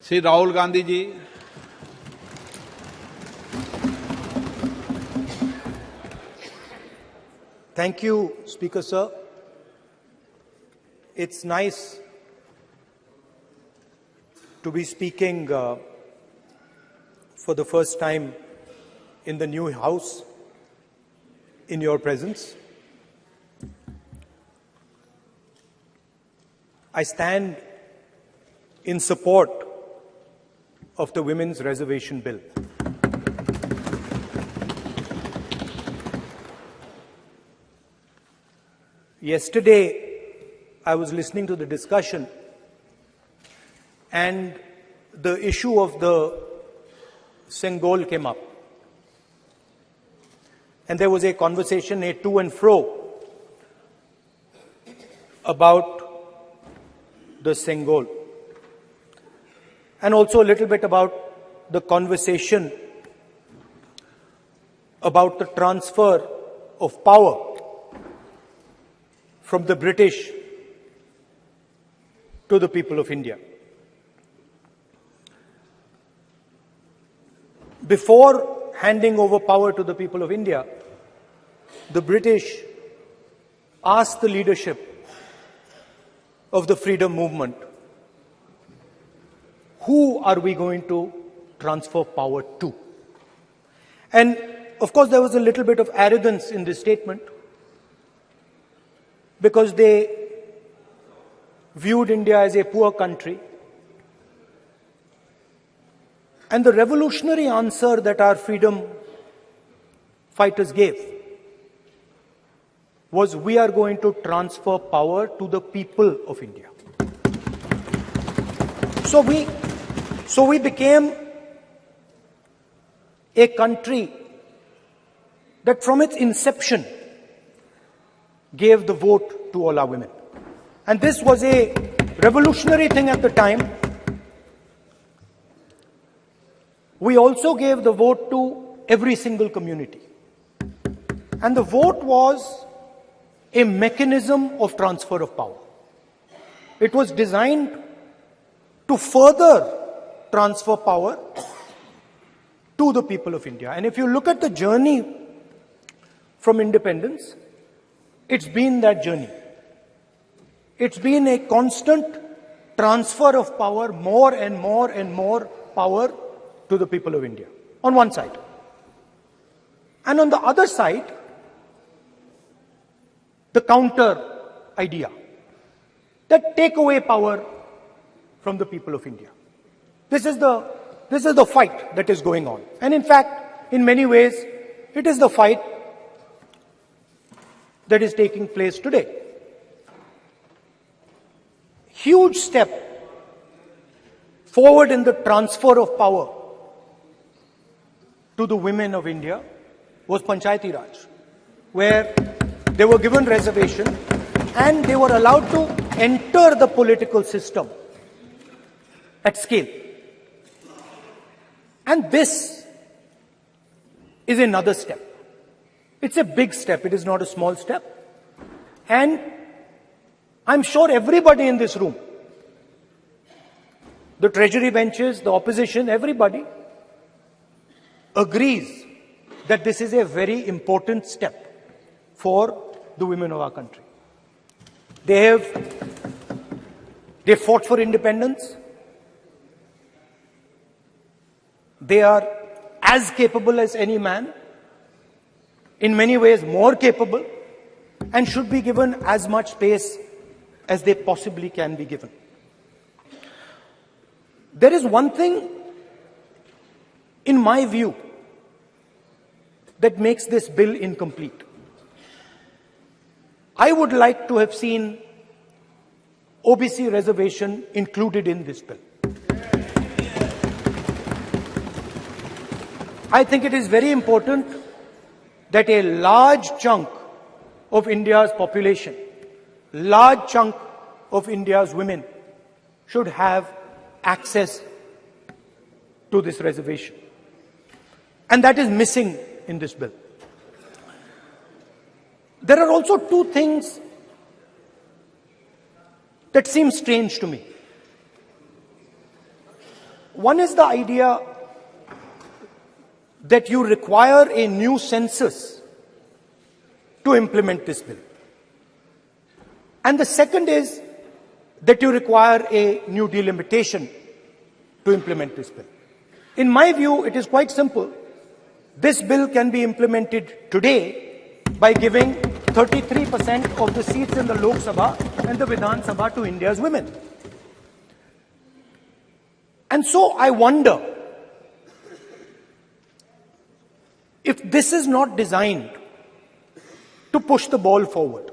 Shri Rahul Gandhi ji. Thank you, Speaker Sir. It's nice to be speaking for the first time in the new House in your presence. I stand in support of the Women's Reservation Bill. Yesterday, I was listening to the discussion and the issue of the Sengol came up. And there was a conversation, a to and fro, about the Sengol. And also a little bit about the conversation about the transfer of power from the British to the people of India. Before handing over power to the people of India, the British asked the leadership of the freedom movement, who are we going to transfer power to? And of course, there was a little bit of arrogance in this statement because they viewed India as a poor country. And the revolutionary answer that our freedom fighters gave was, we are going to transfer power to the people of India. So we became a country that from its inception gave the vote to all our women. And this was a revolutionary thing at the time. We also gave the vote to every single community. And the vote was a mechanism of transfer of power. It was designed to further transfer power to the people of India. And if you look at the journey from independence, it's been that journey. It's been a constant transfer of power, more and more and more power to the people of India, on one side. And on the other side, the counter idea, that take away power from the people of India. This is the fight that is going on. And in fact, in many ways, it is the fight that is taking place today. Huge step forward in the transfer of power to the women of India was Panchayati Raj, where they were given reservation and they were allowed to enter the political system at scale. And this is another step. It's a big step. It is not a small step. And I'm sure everybody in this room, the treasury benches, the opposition, everybody agrees that this is a very important step for the women of our country. They fought for independence. They are as capable as any man, in many ways more capable, and should be given as much space as they possibly can be given. There is one thing, in my view, that makes this bill incomplete. I would like to have seen OBC reservation included in this bill. I think it is very important that a large chunk of India's population, large chunk of India's women should have access to this reservation. And that is missing in this bill. There are also two things that seem strange to me. One is the idea that you require a new census to implement this bill. And the second is that you require a new delimitation to implement this bill. In my view, it is quite simple. This bill can be implemented today by giving 33% of the seats in the Lok Sabha and the Vidhan Sabha to India's women. And so I wonder if this is not designed to push the ball forward.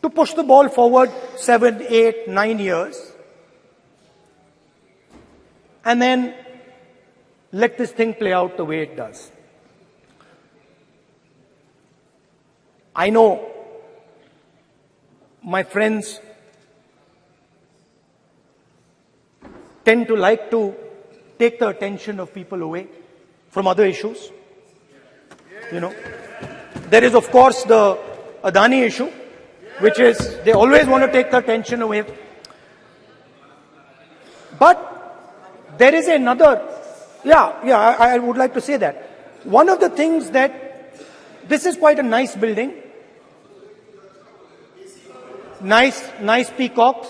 To push the ball forward 7, 8, 9 years, and then let this thing play out the way it does. I know my friends tend to like to take the attention of people away from other issues. You know, there is of course the Adani issue, which is they always want to take the attention away. But there is another, I would like to say that. One of the things that, this is quite a nice building. Nice peacocks.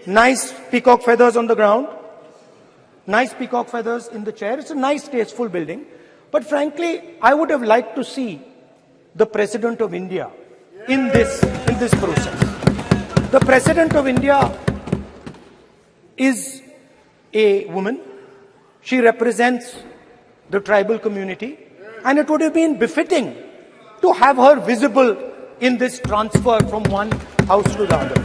Nice peacock feathers on the ground. Nice peacock feathers in the chair. It's a nice, tasteful building. But frankly, I would have liked to see the President of India in this process. The President of India is a woman. She represents the tribal community, and it would have been befitting to have her visible in this transfer from one house to the other.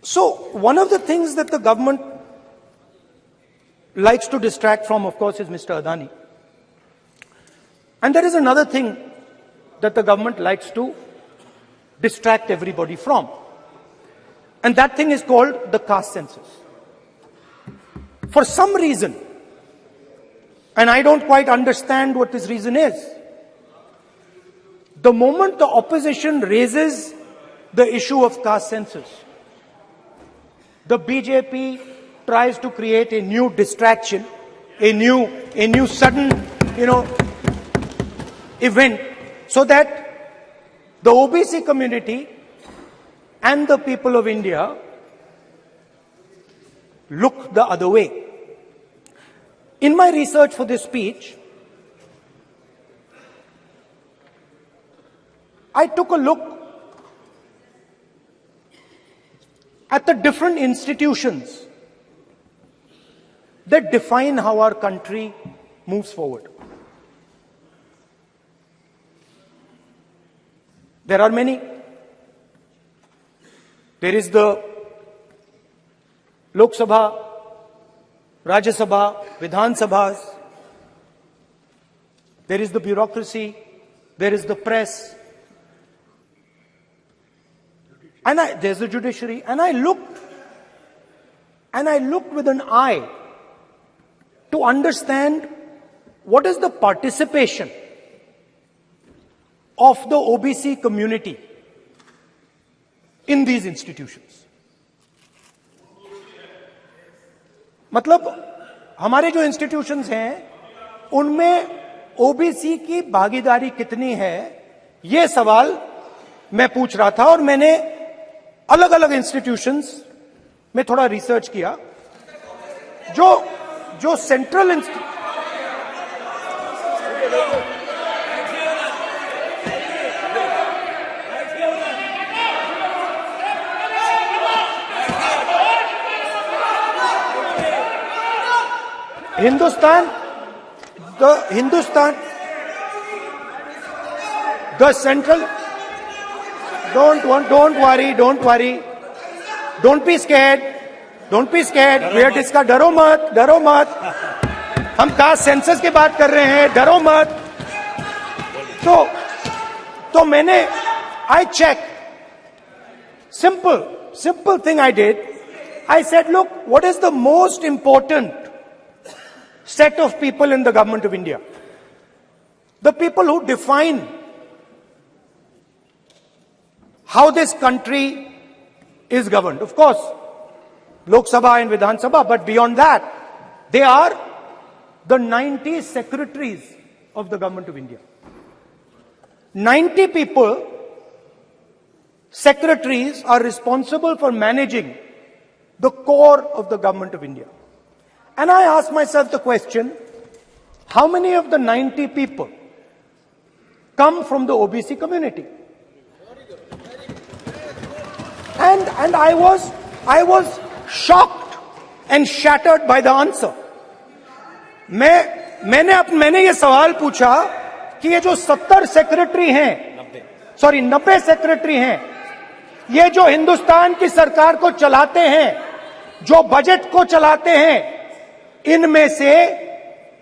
So, one of the things that the government likes to distract from, of course, is Mr. Adani. And there is another thing that the government likes to distract everybody from. And that thing is called the caste census. For some reason, and I don't quite understand what this reason is, the moment the opposition raises the issue of caste census, the BJP tries to create a new distraction, a new sudden, event, so that the OBC community and the people of India look the other way. In my research for this speech, I took a look at the different institutions that define how our country moves forward. There are many. There is the Lok Sabha, Rajya Sabha, Vidhan Sabhas. There is the bureaucracy. There is the press. And there's the judiciary. And I looked with an eye to understand what is the participation of the OBC community in these institutions. मतलब हमारे जो institutions हैं उनमें OBC की भागीदारी कितनी है, ये सवाल मैं पूछ रहा था और मैंने अलग अलग इंस्टीट्यूशंस में थोड़ा रिसर्च किया. जो central the central, don't worry, don't be scared, we are discussing, डरो मत, हम कास्ट सेंसस की बात कर रहे हैं, डरो मत. तो मैंने, I checked, simple thing I did. I said, look, what is the most important set of people in the government of India? The people who define how this country is governed. Of course, Lok Sabha and Vidhan Sabha, but beyond that, they are the 90 secretaries of the government of India. 90 people, secretaries, are responsible for managing the core of the government of India. And I ask myself the question, how many of the 90 people come from the OBC community? And I was shocked and shattered by the answer. मैंने ये सवाल पूछा कि ये जो 70 secretary हैं, 90 secretary हैं, ये जो हिंदुस्तान की सरकार को चलाते हैं, जो बजट को चलाते हैं, इनमें से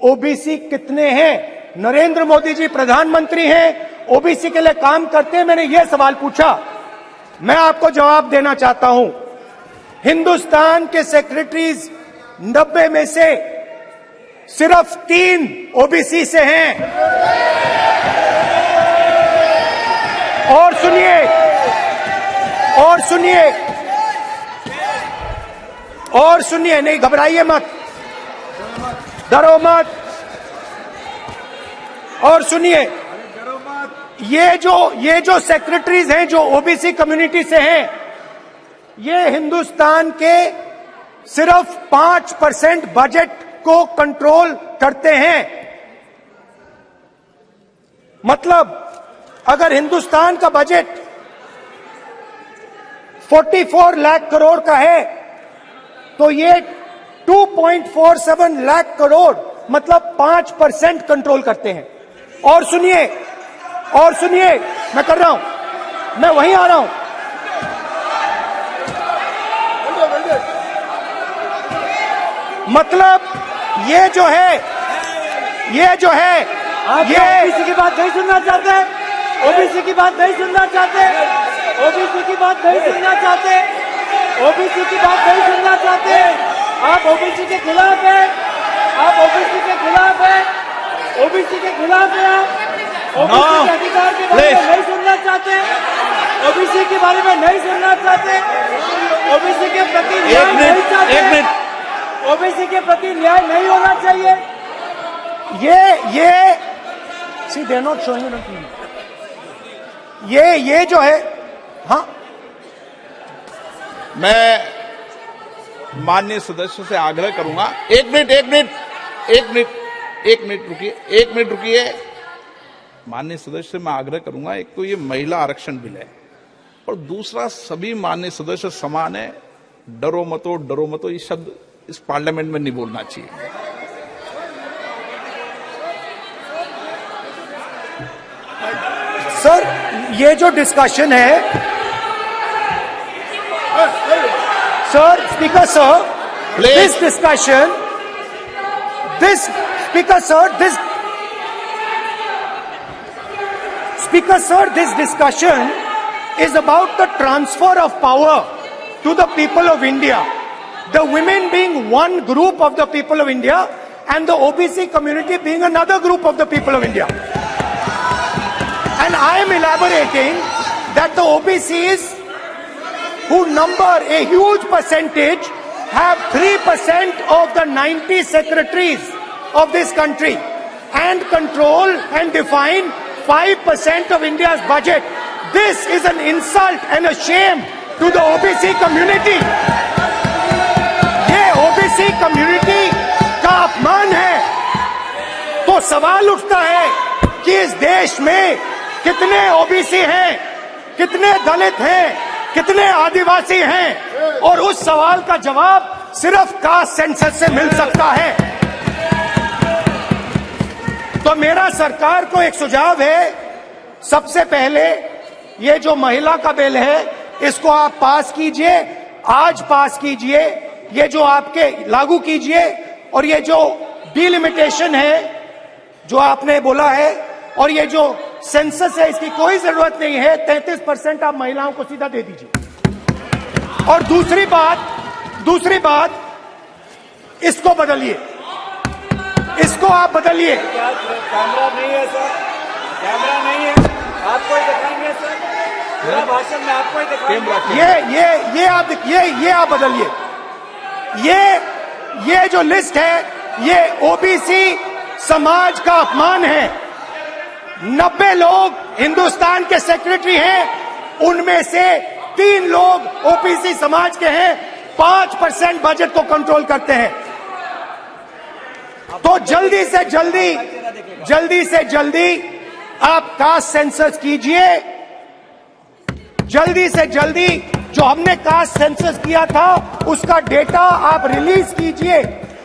ओबीसी कितने हैं? नरेंद्र मोदी जी प्रधानमंत्री हैं, ओबीसी के लिए काम करते हैं। मैंने ये सवाल पूछा। मैं आपको जवाब देना चाहता हूं, हिंदुस्तान के सेक्रेटरीज 90 में से सिर्फ 3 ओबीसी से हैं। और सुनिए, नहीं घबराइए मत, डरो मत। और सुनिए, ये जो सेक्रेटरीज हैं जो ओबीसी कम्युनिटी से हैं, ये हिंदुस्तान के सिर्फ 5% बजट को कंट्रोल करते हैं। मतलब अगर हिंदुस्तान का बजट 44 लाख करोड़ का है, तो ये 2.47 लाख करोड़ मतलब 5% कंट्रोल करते हैं। और सुनिए, मैं कर रहा हूं, मैं वहीं आ रहा हूं। मतलब ये जो है आप ओबीसी की बात नहीं सुनना चाहते, ओबीसी की बात नहीं सुनना चाहते, ओबीसी की बात नहीं सुनना चाहते, ओबीसी की बात नहीं सुनना चाहते। आप ओबीसी के खिलाफ है, आप ओबीसी के खिलाफ है, ओबीसी के खिलाफ है। आप ओबीसी के अधिकार के बारे में नहीं सुनना चाहते, ओबीसी के बारे में नहीं सुनना चाहते, ओबीसी के प्रति न्याय नहीं चाहते, ओबीसी के प्रति न्याय नहीं होना चाहिए। ये सी दे नॉट शोइंग ये जो है, हाँ, मैं माननीय सदस्यों से आग्रह करूंगा, एक मिनट रुकिए। माननीय सदस्य से मैं आग्रह करूंगा, एक तो ये महिला आरक्षण बिल है, और दूसरा सभी माननीय सदस्य समान है। डरो मतो ये शब्द इस पार्लियामेंट में नहीं बोलना चाहिए। सर, ये जो डिस्कशन है, sir, speaker sir, this discussion, this discussion is about the transfer of power to the people of India. The women being one group of the people of India and the OBC community being another group of the people of India. And I am elaborating that the OBCs, who number a huge percentage, have 3% of the 90 secretaries of this country and control and define 5% of India's budget. This is an insult and a shame to the OBC community. ये OBC community का अपमान है। तो सवाल उठता है कि इस देश में कितने ओबीसी हैं, कितने दलित हैं, कितने आदिवासी हैं, और उस सवाल का जवाब सिर्फ कास्ट सेंसस से मिल सकता है। तो मेरा सरकार को एक सुझाव है, सबसे पहले ये जो महिला का बिल है, इसको आप पास कीजिए, आज पास कीजिए, ये जो आपके लागू कीजिए, और ये जो डिलिमिटेशन है जो आपने बोला है, और ये जो सेंसस है, इसकी कोई जरूरत नहीं है। 33% आप महिलाओं को सीधा दे दीजिए। और दूसरी बात, इसको बदलिए, इसको आप बदलिए। कैमरा नहीं है सर, कैमरा नहीं है, आपको दिखाएंगे सर। पूरा भाषण में आपको ही दिखाऊंगा। ये आप बदलिए। ये जो लिस्ट है ये ओबीसी समाज का अपमान है। 90 लोग हिंदुस्तान के सेक्रेटरी हैं, उनमें से 3 लोग ओबीसी समाज के हैं, 5% बजट को कंट्रोल करते हैं। तो जल्दी से जल्दी आप कास्ट सेंसस कीजिए, जल्दी से जल्दी जो हमने कास्ट सेंसस किया था उसका डेटा आप रिलीज कीजिए,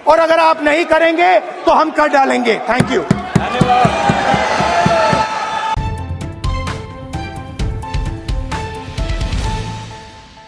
और अगर आप नहीं करेंगे तो हम कर डालेंगे। Thank you. धन्यवाद।